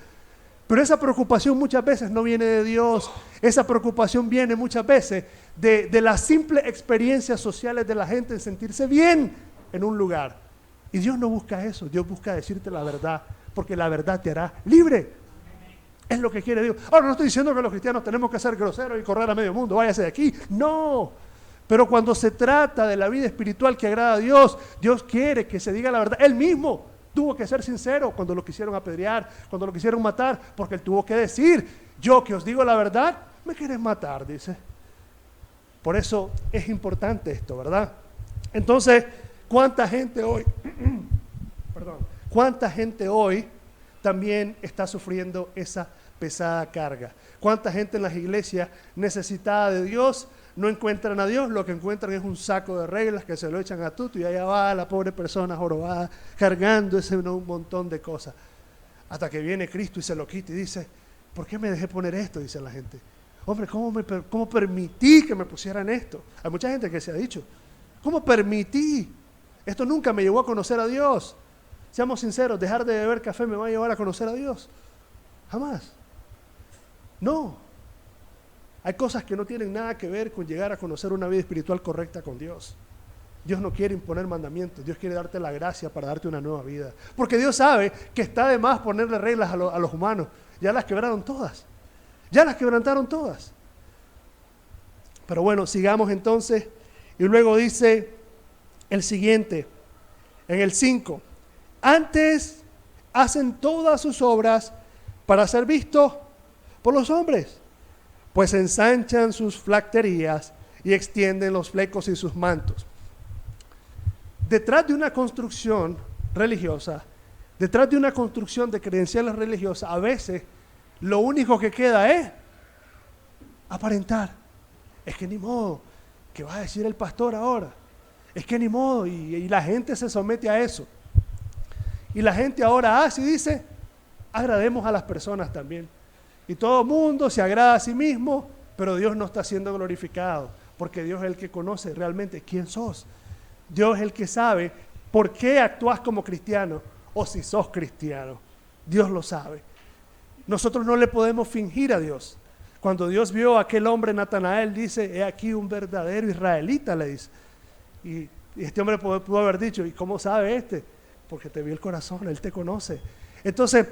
Pero esa preocupación muchas veces no viene de Dios, esa preocupación viene muchas veces de las simples experiencias sociales de la gente en sentirse bien en un lugar. Y Dios no busca eso, Dios busca decirte la verdad, porque la verdad te hará libre. Es lo que quiere Dios. Ahora no estoy diciendo que los cristianos tenemos que ser groseros y correr a medio mundo, váyase de aquí, no. Pero cuando se trata de la vida espiritual que agrada a Dios, Dios quiere que se diga la verdad. Él mismo tuvo que ser sincero cuando lo quisieron apedrear, cuando lo quisieron matar, porque Él tuvo que decir, yo que os digo la verdad, me querés matar, dice. Por eso es importante esto, ¿verdad? Entonces, ¿cuánta gente hoy, cuánta gente hoy también está sufriendo esa pesada carga? ¿Cuánta gente en las iglesias necesitada de Dios no encuentran a Dios? Lo que encuentran es un saco de reglas que se lo echan a tuto y allá va la pobre persona jorobada cargando un montón de cosas. Hasta que viene Cristo y se lo quita y dice, ¿por qué me dejé poner esto? Dice la gente. Hombre, ¿cómo permití que me pusieran esto? Hay mucha gente que se ha dicho, ¿cómo permití? Esto nunca me llevó a conocer a Dios. Seamos sinceros, dejar de beber café me va a llevar a conocer a Dios. Jamás. No. Hay cosas que no tienen nada que ver con llegar a conocer una vida espiritual correcta con Dios. Dios no quiere imponer mandamientos, Dios quiere darte la gracia para darte una nueva vida. Porque Dios sabe que está de más ponerle reglas a los humanos. Ya las quebraron todas. Ya las quebrantaron todas. Pero bueno, sigamos entonces. Y luego dice el siguiente, en el 5. Antes hacen todas sus obras para ser vistos por los hombres, pues ensanchan sus flacterías y extienden los flecos y sus mantos. Detrás de una construcción religiosa, detrás de una construcción de credenciales religiosas, a veces lo único que queda es aparentar. Es que ni modo, ¿qué va a decir el pastor ahora? Es que ni modo, y la gente se somete a eso. Y la gente ahora hace y dice, agrademos a las personas también. Y todo el mundo se agrada a sí mismo, pero Dios no está siendo glorificado, porque Dios es el que conoce realmente quién sos. Dios es el que sabe por qué actúas como cristiano o si sos cristiano. Dios lo sabe. Nosotros no le podemos fingir a Dios. Cuando Dios vio a aquel hombre Natanael, dice, he aquí un verdadero israelita, le dice. Y este hombre pudo haber dicho, ¿y cómo sabe este? Porque te vio el corazón, Él te conoce. Entonces,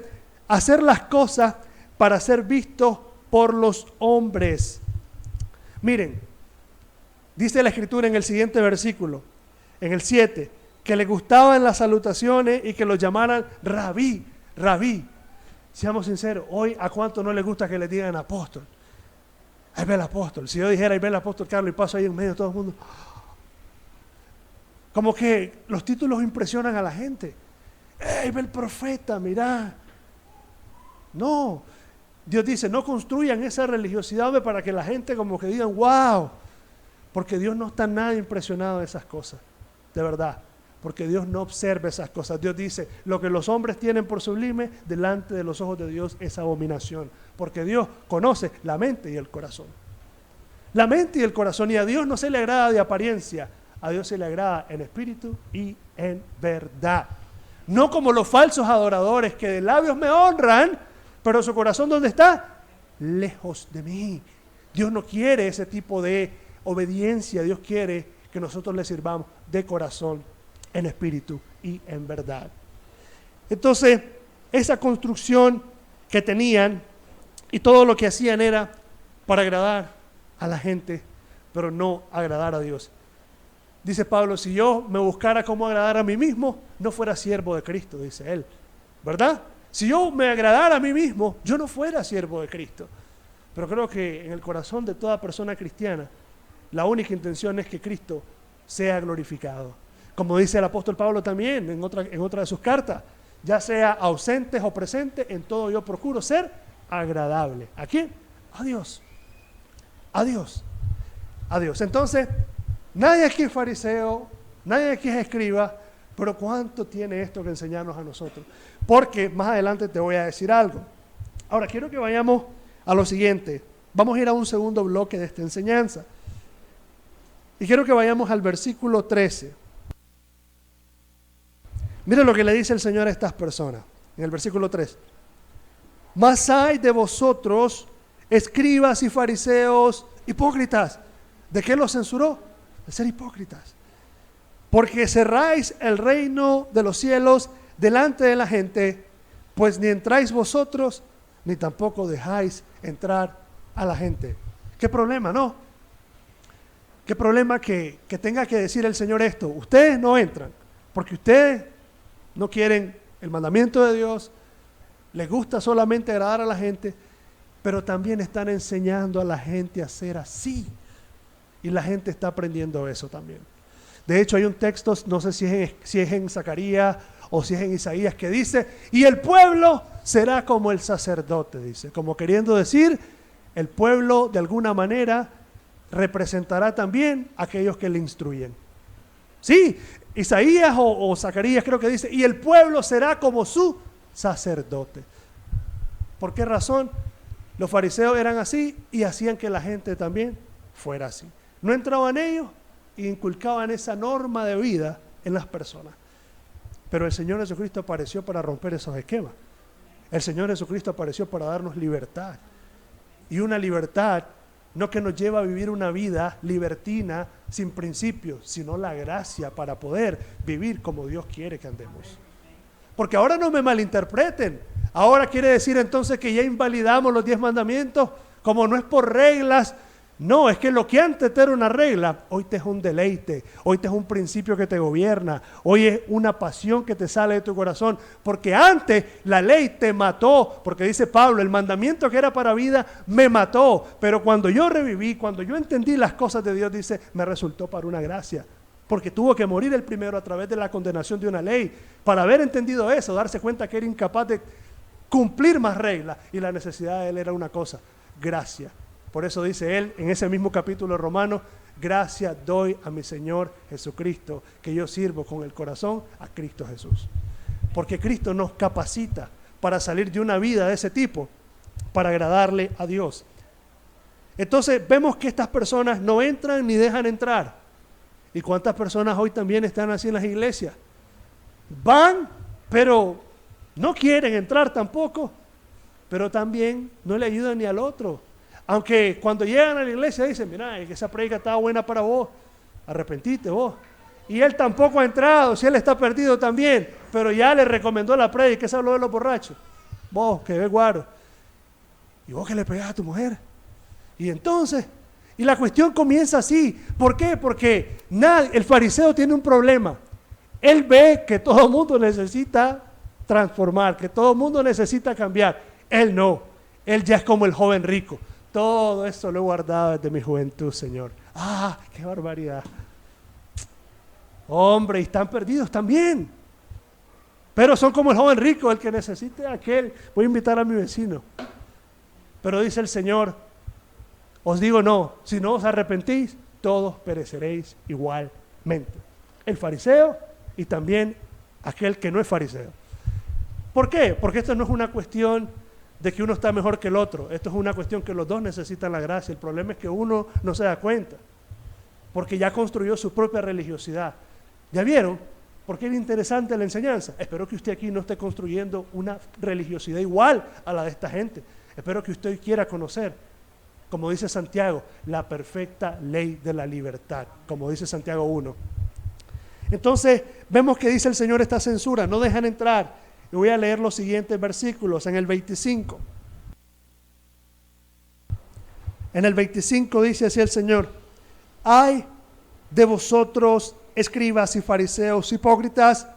hacer las cosas para ser vistos por los hombres. Miren, dice la Escritura en el siguiente versículo, en el 7, que le gustaban las salutaciones y que lo llamaran rabí, rabí. Seamos sinceros, hoy a cuánto no le gusta que le digan apóstol. Ahí ve el apóstol. Si yo dijera, ahí ve el apóstol Carlos y paso ahí en medio de todo el mundo. Como que los títulos impresionan a la gente. Ahí ve el profeta, mirá. No, Dios dice, no construyan esa religiosidad para que la gente como que digan, wow. Porque Dios no está nada impresionado de esas cosas, de verdad. Porque Dios no observa esas cosas. Dios dice, lo que los hombres tienen por sublime, delante de los ojos de Dios es abominación. Porque Dios conoce la mente y el corazón. La mente y el corazón. Y a Dios no se le agrada de apariencia. A Dios se le agrada en espíritu y en verdad. No como los falsos adoradores que de labios me honran, pero su corazón ¿dónde está? Lejos de mí. Dios no quiere ese tipo de obediencia. Dios quiere que nosotros le sirvamos de corazón, en espíritu y en verdad. Entonces, esa construcción que tenían y todo lo que hacían era para agradar a la gente, pero no agradar a Dios. Dice Pablo, si yo me buscara cómo agradar a mí mismo, no fuera siervo de Cristo, dice él, ¿verdad? Si yo me agradara a mí mismo, yo no fuera siervo de Cristo. Pero creo que en el corazón de toda persona cristiana, la única intención es que Cristo sea glorificado. Como dice el apóstol Pablo también en otra de sus cartas, ya sea ausentes o presentes, en todo yo procuro ser agradable. ¿A quién? A Dios. A Dios. A Dios. Entonces, nadie aquí es fariseo, nadie aquí es escriba, pero ¿cuánto tiene esto que enseñarnos a nosotros? Porque más adelante te voy a decir algo. Ahora, quiero que vayamos a lo siguiente. Vamos a ir a un segundo bloque de esta enseñanza. Y quiero que vayamos al versículo 13. Miren lo que le dice el Señor a estas personas, en el versículo 3. Mas hay de vosotros, escribas y fariseos, hipócritas. ¿De qué los censuró? De ser hipócritas. Porque cerráis el reino de los cielos delante de la gente, pues ni entráis vosotros, ni tampoco dejáis entrar a la gente. ¿Qué problema, no? ¿Qué problema que tenga que decir el Señor esto? Ustedes no entran, porque ustedes no quieren el mandamiento de Dios, les gusta solamente agradar a la gente, pero también están enseñando a la gente a ser así. Y la gente está aprendiendo eso también. De hecho, hay un texto, no sé si es en Zacarías o si es en Isaías, que dice, y el pueblo será como el sacerdote, dice, como queriendo decir, el pueblo de alguna manera representará también a aquellos que le instruyen. Sí, Isaías o Zacarías creo que dice, y el pueblo será como su sacerdote. ¿Por qué razón? Los fariseos eran así y hacían que la gente también fuera así. No entraban ellos e inculcaban esa norma de vida en las personas. Pero el Señor Jesucristo apareció para romper esos esquemas. El Señor Jesucristo apareció para darnos libertad. Y una libertad no que nos lleva a vivir una vida libertina sin principios, sino la gracia para poder vivir como Dios quiere que andemos. Porque ahora no me malinterpreten. Ahora quiere decir entonces que ya invalidamos los 10 mandamientos, como no es por reglas. No, es que lo que antes te era una regla, hoy te es un deleite, hoy te es un principio que te gobierna, hoy es una pasión que te sale de tu corazón, porque antes la ley te mató, porque dice Pablo, el mandamiento que era para vida me mató, pero cuando yo reviví, cuando yo entendí las cosas de Dios, dice, me resultó para una gracia, porque tuvo que morir el primero a través de la condenación de una ley, para haber entendido eso, darse cuenta que era incapaz de cumplir más reglas, y la necesidad de él era una cosa, gracia. Por eso dice él en ese mismo capítulo de Romanos, gracias doy a mi Señor Jesucristo, que yo sirvo con el corazón a Cristo Jesús. Porque Cristo nos capacita para salir de una vida de ese tipo, para agradarle a Dios. Entonces vemos que estas personas no entran ni dejan entrar. ¿Y cuántas personas hoy también están así en las iglesias? Van, pero no quieren entrar tampoco, pero también no le ayudan ni al otro. Aunque cuando llegan a la iglesia dicen, mira, es que esa predica estaba buena para vos, arrepentite vos. Y él tampoco ha entrado, si él está perdido también, pero ya le recomendó la predica, que se habló de los borrachos. Vos, que ves guaro. Y vos que le pegás a tu mujer. Y entonces, y la cuestión comienza así. ¿Por qué? Porque el fariseo tiene un problema. Él ve que todo el mundo necesita transformar, que todo el mundo necesita cambiar. Él no, él ya es como el joven rico. Todo esto lo he guardado desde mi juventud, Señor. ¡Ah, qué barbaridad! Hombre, y están perdidos también. Pero son como el joven rico, el que necesite aquel. Voy a invitar a mi vecino. Pero dice el Señor, os digo no, si no os arrepentís, todos pereceréis igualmente. El fariseo y también aquel que no es fariseo. ¿Por qué? Porque esto no es una cuestión de que uno está mejor que el otro. Esto es una cuestión que los dos necesitan la gracia. El problema es que uno no se da cuenta, porque ya construyó su propia religiosidad. ¿Ya vieron? Porque es interesante la enseñanza. Espero que usted aquí no esté construyendo una religiosidad igual a la de esta gente. Espero que usted quiera conocer, como dice Santiago, la perfecta ley de la libertad, como dice Santiago 1. Entonces, vemos que dice el Señor esta censura, no dejan entrar. Y voy a leer los siguientes versículos en el 25. En el 25 dice así el Señor: ay de vosotros, escribas y fariseos hipócritas,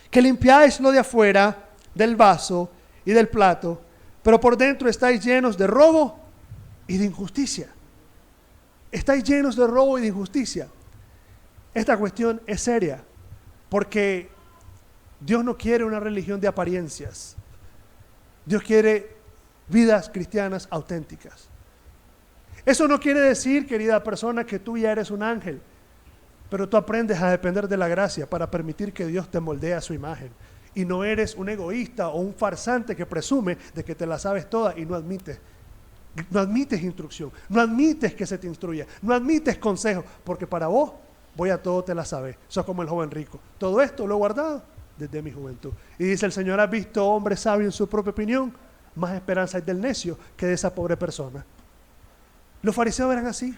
que limpiáis lo de afuera del vaso y del plato, pero por dentro estáis llenos de robo y de injusticia. Estáis llenos de robo y de injusticia. Esta cuestión es seria, porque Dios no quiere una religión de apariencias. Dios quiere vidas cristianas auténticas. Eso no quiere decir, querida persona, que tú ya eres un ángel, pero tú aprendes a depender de la gracia para permitir que Dios te moldee a su imagen. Y no eres un egoísta o un farsante que presume de que te la sabes toda y no admite No admites instrucción, no admites que se te instruya, no admites consejo, porque para vos voy a todo te la sabes. Sos como el joven rico. Todo esto lo he guardado desde mi juventud. Y dice el Señor, ¿has visto hombre sabio en su propia opinión? Más esperanza hay del necio que de esa pobre persona. Los fariseos eran así.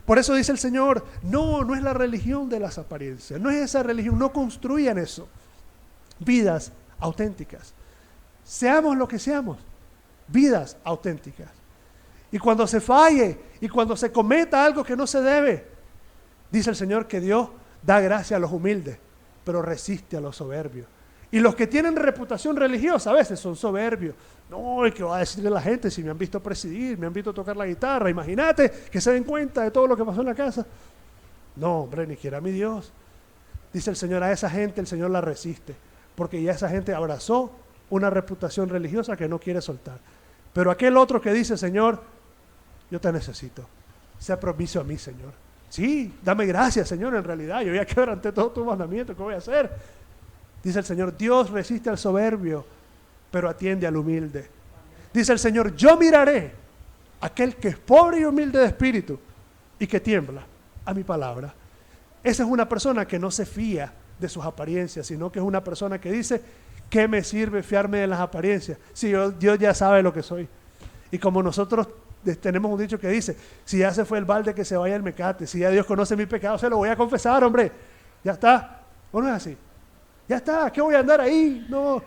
Por eso dice el Señor, no es la religión de las apariencias, no es esa religión, no construyan eso. Vidas auténticas. Seamos lo que seamos, vidas auténticas. Y cuando se falle y cuando se cometa algo que no se debe, dice el Señor que Dios da gracia a los humildes, pero resiste a los soberbios. Y los que tienen reputación religiosa a veces son soberbios. No, ¿y qué va a decirle la gente si me han visto presidir, me han visto tocar la guitarra? Imagínate que se den cuenta de todo lo que pasó en la casa. No, hombre, ni quiera mi Dios. Dice el Señor, a esa gente el Señor la resiste, porque ya esa gente abrazó una reputación religiosa que no quiere soltar. Pero aquel otro que dice, Señor, yo te necesito, sea propicio a mí, Señor. Sí, dame gracias, Señor, en realidad, yo ya quebranté todo tu mandamiento, ¿qué voy a hacer? Dice el Señor, Dios resiste al soberbio, pero atiende al humilde. Dice el Señor, yo miraré a aquel que es pobre y humilde de espíritu y que tiembla a mi palabra. Esa es una persona que no se fía de sus apariencias, sino que es una persona que dice, ¿qué me sirve fiarme de las apariencias? Si Dios ya sabe lo que soy. Y como nosotros tenemos un dicho que dice, si ya se fue el balde, que se vaya el mecate. Si ya Dios conoce mi pecado, se lo voy a confesar, hombre. Ya está. ¿O no es así? Ya está. ¿Qué voy a andar ahí? No.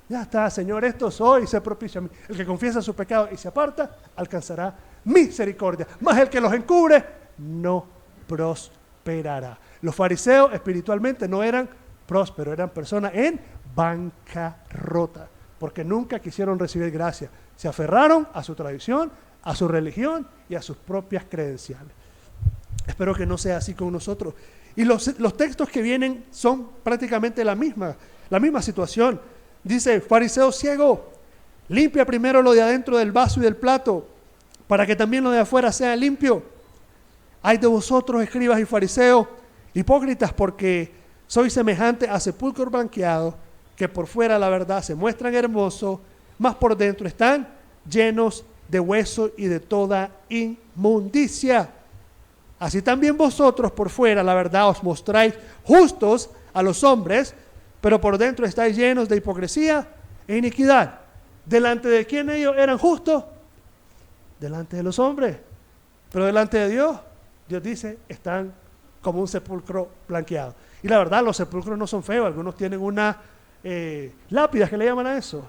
Ya está, Señor, esto soy, se propicia a mí. El que confiesa su pecado y se aparta, alcanzará misericordia. Mas el que los encubre, no prosperará. Los fariseos espiritualmente no eran prósperos, eran personas en bancarrota, porque nunca quisieron recibir gracia. Se aferraron a su tradición, a su religión y a sus propias credenciales. Espero que no sea así con nosotros. Y los textos que vienen son prácticamente la misma situación. Dice, fariseo ciego, limpia primero lo de adentro del vaso y del plato, para que también lo de afuera sea limpio. Ay de vosotros, escribas y fariseos, hipócritas, porque sois semejante a sepulcros blanqueados, que por fuera la verdad se muestran hermosos, mas por dentro están llenos de hueso y de toda inmundicia. Así también vosotros por fuera la verdad os mostráis justos a los hombres, pero por dentro estáis llenos de hipocresía e iniquidad. ¿Delante de quién ellos eran justos? Delante de los hombres. Pero delante de Dios, Dios dice, están como un sepulcro blanqueado. Y la verdad, los sepulcros no son feos. Algunos tienen unas lápidas que le llaman a eso.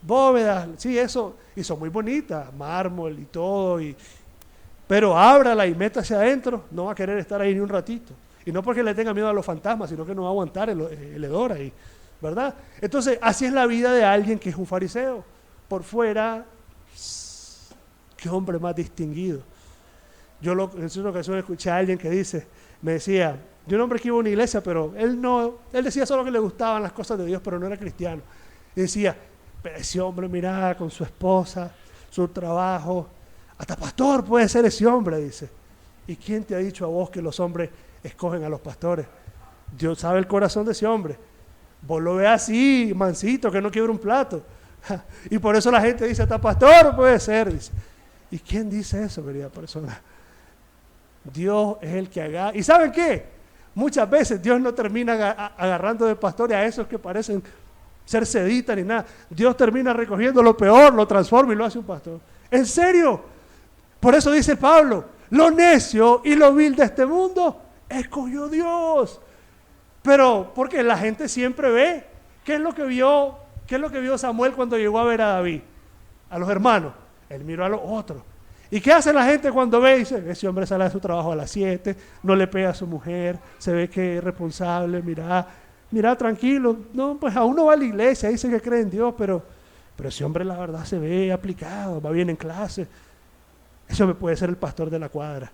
Bóvedas, sí, eso. Y son muy bonitas, mármol y todo. Pero ábrala y métase adentro. No va a querer estar ahí ni un ratito. Y no porque le tenga miedo a los fantasmas, sino que no va a aguantar el hedor ahí, ¿verdad? Entonces, así es la vida de alguien que es un fariseo. Por fuera, qué hombre más distinguido. Yo en una ocasión escuché a alguien que me decía, de un hombre que iba a una iglesia, pero él decía solo que le gustaban las cosas de Dios, pero no era cristiano. Y decía, pero ese hombre, mira, con su esposa, su trabajo, hasta pastor puede ser ese hombre, dice. ¿Y quién te ha dicho a vos que los hombres escogen a los pastores? Dios sabe el corazón de ese hombre. Vos lo ves así, mansito, que no quiebra un plato. Y por eso la gente dice, hasta pastor puede ser, dice. ¿Y quién dice eso, querida persona? Dios es el que haga. ¿Y saben qué? Muchas veces Dios no termina agarrando de pastores a esos que parecen ser seditas ni nada. Dios termina recogiendo lo peor, lo transforma y lo hace un pastor. ¿En serio? Por eso dice Pablo, lo necio y lo vil de este mundo escogió Dios. Pero porque la gente siempre ve. ¿Qué es lo que vio Samuel cuando llegó a ver a David? A los hermanos. Él miró a los otros. ¿Y qué hace la gente cuando ve? Dice, ese hombre sale de su trabajo a las 7, no le pega a su mujer, se ve que es responsable, mira tranquilo. No, pues aún no va a la iglesia, dice que cree en Dios, pero ese hombre la verdad se ve aplicado, va bien en clase. Ese hombre puede ser el pastor de la cuadra.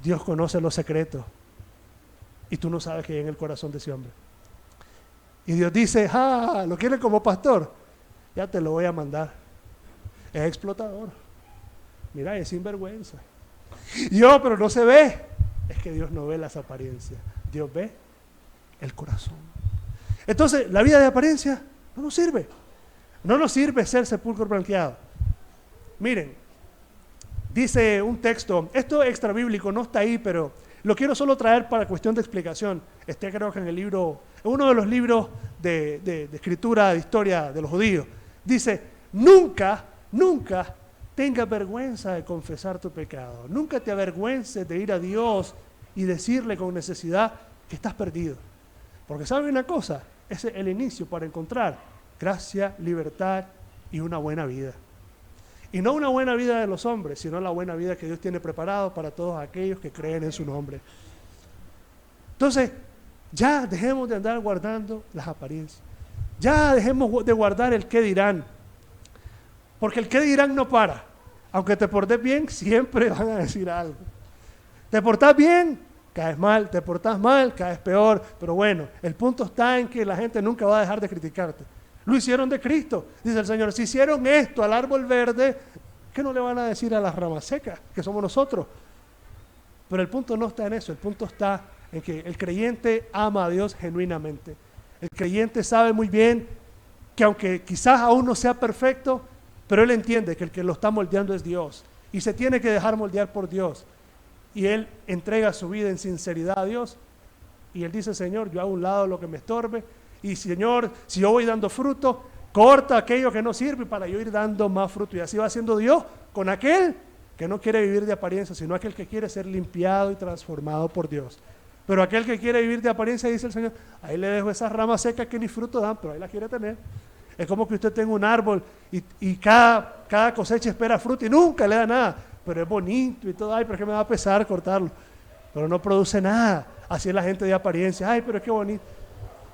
Dios conoce los secretos y tú no sabes qué hay en el corazón de ese hombre. Y Dios dice, ¿lo quiere como pastor? Ya te lo voy a mandar. Es explotador. Mira, es sinvergüenza. Pero no se ve. Es que Dios no ve las apariencias. Dios ve el corazón. Entonces, la vida de apariencia no nos sirve. No nos sirve ser sepulcro blanqueado. Miren, dice un texto, esto extra bíblico no está ahí, pero lo quiero solo traer para cuestión de explicación. Creo que en el libro, en uno de los libros de escritura, de historia de los judíos, dice, nunca tengas vergüenza de confesar tu pecado. Nunca te avergüences de ir a Dios y decirle con necesidad que estás perdido. Porque ¿sabe una cosa? Ese es el inicio para encontrar gracia, libertad y una buena vida. Y no una buena vida de los hombres, sino la buena vida que Dios tiene preparado para todos aquellos que creen en su nombre. Entonces, ya dejemos de andar guardando las apariencias. Ya dejemos de guardar el qué dirán. Porque el qué dirán no para. Aunque te portes bien, siempre van a decir algo. Te portas bien, caes mal. Te portas mal, caes peor. Pero bueno, el punto está en que la gente nunca va a dejar de criticarte. Lo hicieron de Cristo. Dice el Señor, si hicieron esto al árbol verde, ¿qué no le van a decir a las ramas secas, que somos nosotros? Pero el punto no está en eso. El punto está en que el creyente ama a Dios genuinamente. El creyente sabe muy bien que aunque quizás aún no sea perfecto, pero él entiende que el que lo está moldeando es Dios y se tiene que dejar moldear por Dios. Y él entrega su vida en sinceridad a Dios y él dice, Señor, yo hago a un lado lo que me estorbe y Señor, si yo voy dando fruto, corta aquello que no sirve para yo ir dando más fruto. Y así va haciendo Dios con aquel que no quiere vivir de apariencia, sino aquel que quiere ser limpiado y transformado por Dios. Pero aquel que quiere vivir de apariencia, dice el Señor, ahí le dejo esas ramas secas que ni fruto dan, pero ahí las quiere tener. Es como que usted tenga un árbol y cada cosecha espera fruto y nunca le da nada, pero es bonito y todo, ay, pero es que me va a pesar cortarlo, pero no produce nada. Así es la gente de apariencia, ay, pero es que bonito.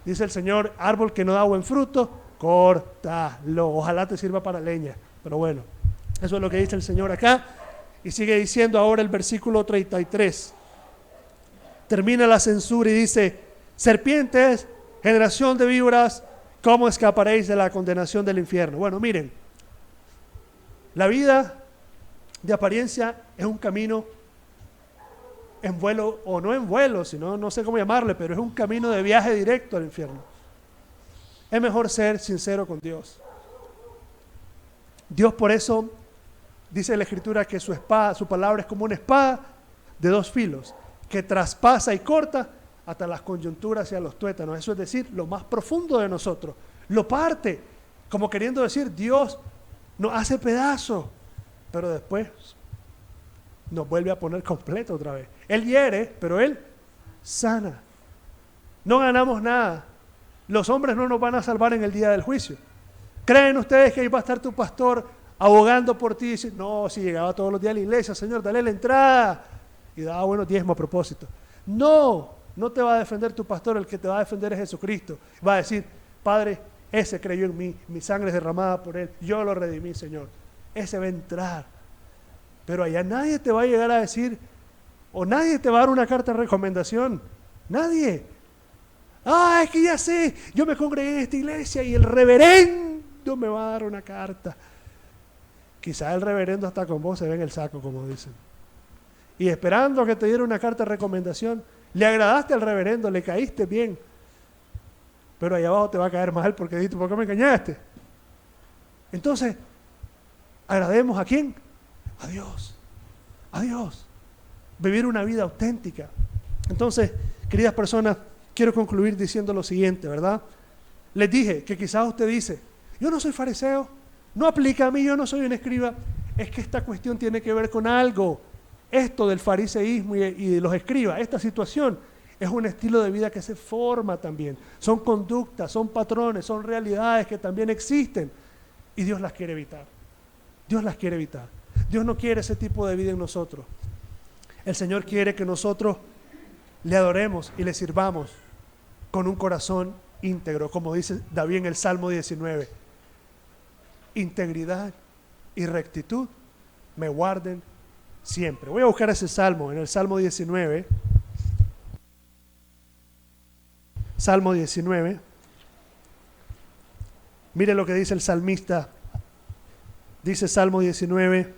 Dice el Señor, árbol que no da buen fruto, córtalo, ojalá te sirva para leña. Pero bueno, eso es lo que dice el Señor acá. Y sigue diciendo ahora el versículo 33. Termina la censura y dice, serpientes, generación de víboras, ¿cómo escaparéis de la condenación del infierno? Bueno, miren, la vida de apariencia es un camino en vuelo, o no en vuelo, sino no sé cómo llamarle, pero es un camino de viaje directo al infierno. Es mejor ser sincero con Dios. Dios por eso dice en la Escritura que su espada, su palabra es como una espada de dos filos, que traspasa y corta hasta las coyunturas y a los tuétanos. Eso es decir, lo más profundo de nosotros. Lo parte, como queriendo decir, Dios nos hace pedazos, pero después nos vuelve a poner completo otra vez. Él hiere, pero Él sana. No ganamos nada. Los hombres no nos van a salvar en el día del juicio. ¿Creen ustedes que ahí va a estar tu pastor abogando por ti? Y dice, no, si llegaba todos los días a la iglesia, Señor, dale la entrada. Y daba buenos diezmos a propósito. No te va a defender tu pastor, el que te va a defender es Jesucristo. Va a decir, Padre, ese creyó en mí, mi sangre es derramada por él, yo lo redimí, Señor. Ese va a entrar. Pero allá nadie te va a llegar a decir, o nadie te va a dar una carta de recomendación. Nadie. Es que ya sé, yo me congregué en esta iglesia y el reverendo me va a dar una carta. Quizás el reverendo hasta con vos se ve en el saco, como dicen. Y esperando que te diera una carta de recomendación, le agradaste al reverendo, le caíste bien, pero allá abajo te va a caer mal porque dijiste, ¿por qué me engañaste? Entonces, agrademos ¿a quién? A Dios. A Dios. Vivir una vida auténtica. Entonces, queridas personas, quiero concluir diciendo lo siguiente, ¿verdad? Les dije que quizás usted dice, yo no soy fariseo, no aplica a mí, yo no soy un escriba. Es que esta cuestión tiene que ver con algo. Esto del fariseísmo y de los escribas, esta situación es un estilo de vida que se forma también. Son conductas, son patrones, son realidades que también existen y Dios las quiere evitar. Dios las quiere evitar. Dios no quiere ese tipo de vida en nosotros. El Señor quiere que nosotros le adoremos y le sirvamos con un corazón íntegro, como dice David en el Salmo 19. Integridad y rectitud me guarden siempre. Voy a buscar ese salmo en el Salmo 19. Salmo 19. Mire lo que dice el salmista. Dice Salmo 19.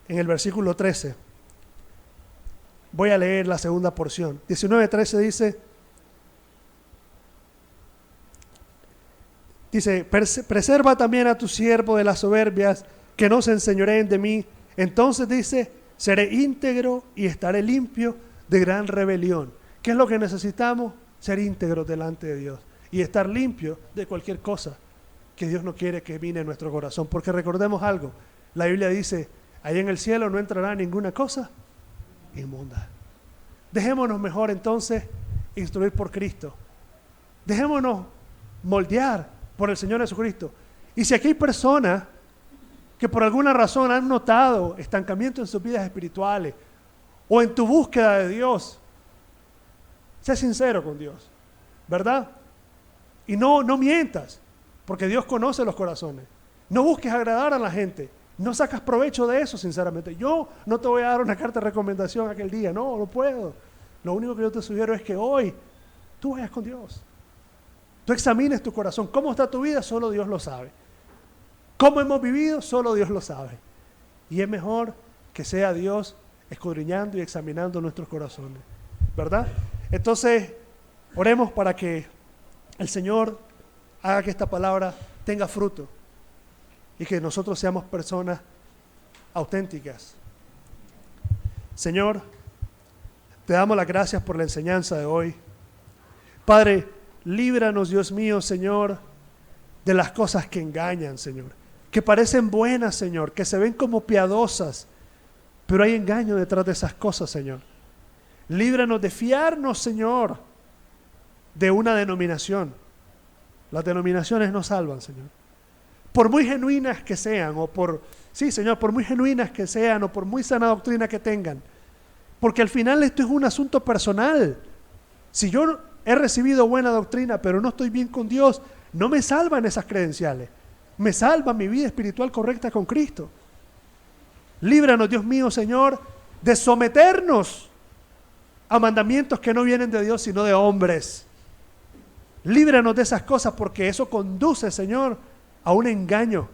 En el versículo 13. Voy a leer la segunda porción. 19:13 dice, Dice, preserva también a tu siervo de las soberbias, que no se enseñoreen de mí. Entonces dice, seré íntegro y estaré limpio de gran rebelión. ¿Qué es lo que necesitamos? Ser íntegros delante de Dios y estar limpio de cualquier cosa que Dios no quiere que vine en nuestro corazón. Porque recordemos algo, la Biblia dice, ahí en el cielo no entrará ninguna cosa inmunda. Dejémonos mejor entonces instruir por Cristo. Dejémonos moldear por el Señor Jesucristo. Y si aquí hay personas que por alguna razón han notado estancamiento en sus vidas espirituales o en tu búsqueda de Dios, sé sincero con Dios, ¿verdad? Y no mientas, porque Dios conoce los corazones. No busques agradar a la gente, no sacas provecho de eso, sinceramente. Yo no te voy a dar una carta de recomendación aquel día, no puedo. Lo único que yo te sugiero es que hoy tú vayas con Dios. Tú examines tu corazón. ¿Cómo está tu vida? Solo Dios lo sabe. ¿Cómo hemos vivido? Solo Dios lo sabe. Y es mejor que sea Dios escudriñando y examinando nuestros corazones, ¿verdad? Entonces, oremos para que el Señor haga que esta palabra tenga fruto y que nosotros seamos personas auténticas. Señor, te damos las gracias por la enseñanza de hoy. Padre, líbranos, Dios mío, Señor, de las cosas que engañan, Señor, que parecen buenas, Señor, que se ven como piadosas, pero hay engaño detrás de esas cosas, Señor. Líbranos de fiarnos, Señor, de una denominación. Las denominaciones no salvan, Señor. Por muy genuinas que sean, por muy genuinas que sean, o por muy sana doctrina que tengan, porque al final esto es un asunto personal. Si yo he recibido buena doctrina, pero no estoy bien con Dios, no me salvan esas credenciales. Me salva mi vida espiritual correcta con Cristo. Líbranos, Dios mío, Señor, de someternos a mandamientos que no vienen de Dios, sino de hombres. Líbranos de esas cosas, porque eso conduce, Señor, a un engaño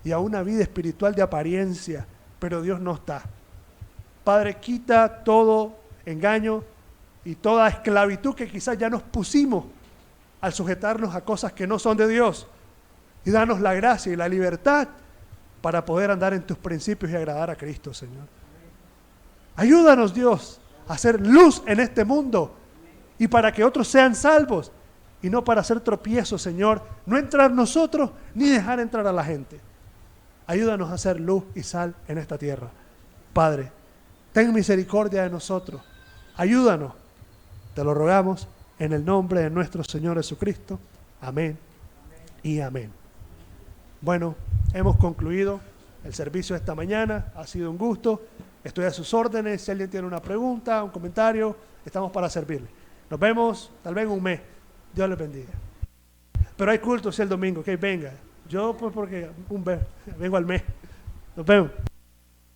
y a una vida espiritual de apariencia, pero Dios no está. Padre, quita todo engaño y toda esclavitud que quizás ya nos pusimos al sujetarnos a cosas que no son de Dios, y danos la gracia y la libertad para poder andar en tus principios y agradar a Cristo, Señor. Ayúdanos, Dios, a hacer luz en este mundo y para que otros sean salvos y no para hacer tropiezos, Señor, no entrar nosotros ni dejar entrar a la gente. Ayúdanos a hacer luz y sal en esta tierra. Padre, ten misericordia de nosotros. Ayúdanos. Te lo rogamos en el nombre de nuestro Señor Jesucristo. Amén y amén. Bueno, hemos concluido el servicio de esta mañana. Ha sido un gusto. Estoy a sus órdenes. Si alguien tiene una pregunta, un comentario, estamos para servirle. Nos vemos tal vez en un mes. Dios les bendiga. Pero hay culto, si el domingo, que venga. Yo pues porque vengo al mes. Nos vemos.